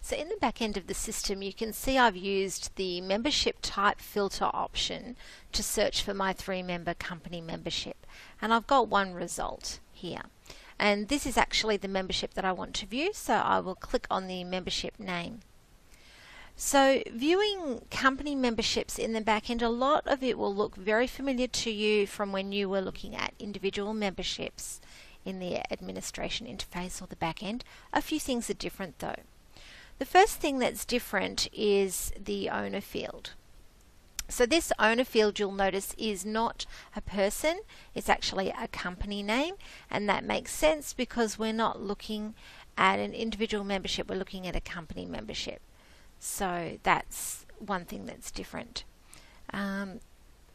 So in the back end of the system, you can see I've used the membership type filter option to search for my 3-member company membership. And I've got one result here. And this is actually the membership that I want to view, so I will click on the membership name. So viewing company memberships in the back end, a lot of it will look very familiar to you from when you were looking at individual memberships in the administration interface or the back end. A few things are different though. The first thing that's different is the owner field. So this owner field, you'll notice, is not a person, it's actually a company name, and that makes sense because we're not looking at an individual membership, we're looking at a company membership. So that's one thing that's different.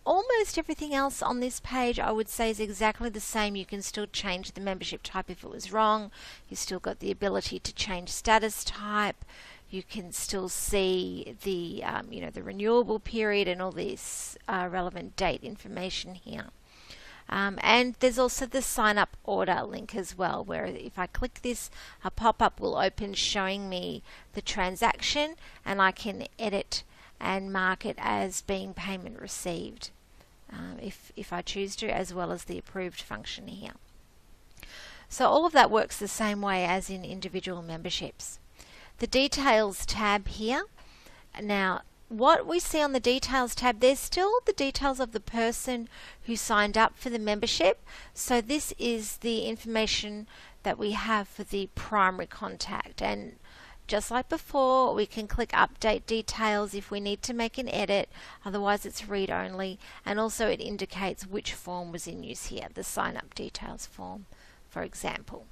Almost everything else on this page I would say is exactly the same. You can still change the membership type if it was wrong. You've still got the ability to change status type. You can still see the the renewable period and all this relevant date information here. And there's also the sign up order link as well, where if I click this, a pop-up will open showing me the transaction, and I can edit and mark it as being payment received if I choose to, as well as the approved function here. So all of that works the same way as in individual memberships. The details tab here. Now what we see on the details tab, there's still the details of the person who signed up for the membership. So this is the information that we have for the primary contact, and just like before, we can click update details if we need to make an edit, otherwise it's read only, and also it indicates which form was in use here, the sign up details form, for example.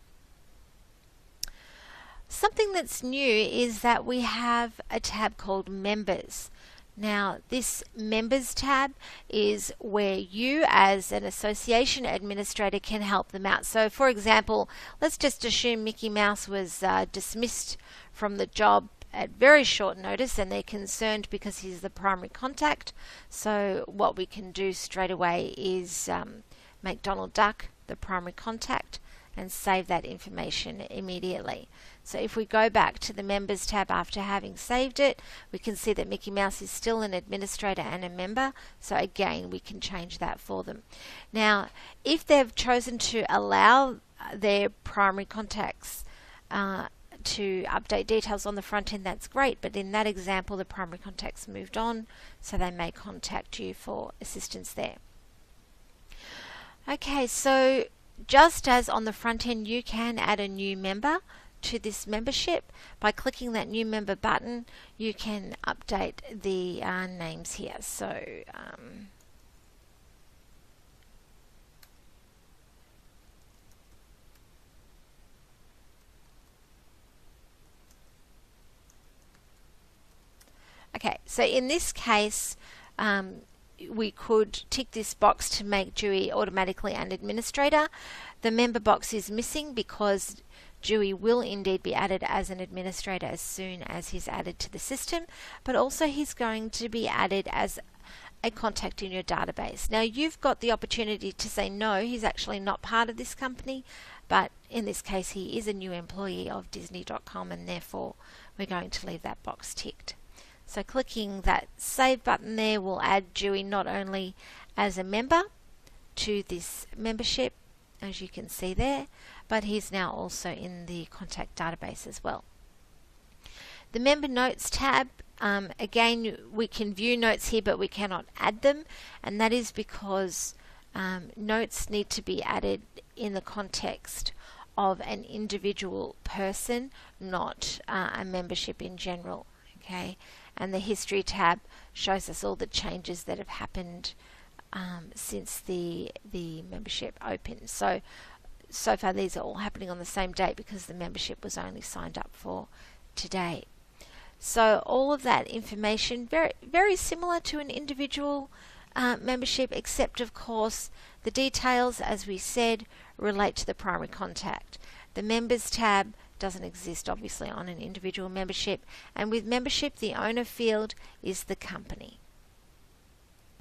Something that's new is that we have a tab called Members. Now this Members tab is where you as an association administrator can help them out. So for example, let's just assume Mickey Mouse was dismissed from the job at very short notice and they're concerned because he's the primary contact. So what we can do straight away is make Donald Duck the primary contact and save that information immediately. So if we go back to the Members tab after having saved it, we can see that Mickey Mouse is still an administrator and a member. So again, we can change that for them. Now, if they've chosen to allow their primary contacts to update details on the front end, that's great, but in that example the primary contacts moved on, so they may contact you for assistance there. Okay, so just as on the front end, you can add a new member to this membership. By clicking that new member button, you can update the names here. So okay, so in this case, we could tick this box to make Dewey automatically an administrator. The member box is missing because Dewey will indeed be added as an administrator as soon as he's added to the system, but also he's going to be added as a contact in your database. Now you've got the opportunity to say no, he's actually not part of this company, but in this case he is a new employee of Disney.com, and therefore we're going to leave that box ticked. So clicking that save button there will add Dewey not only as a member to this membership, as you can see there, but he's now also in the contact database as well. The Member Notes tab, again we can view notes here but we cannot add them, and that is because notes need to be added in the context of an individual person, not a membership in general. Okay, and the History tab shows us all the changes that have happened since the membership opened. So far these are all happening on the same date because the membership was only signed up for today. So all of that information, very similar to an individual membership, except of course the details, as we said, relate to the primary contact. The Members tab doesn't exist obviously on an individual membership, and with membership the owner field is the company.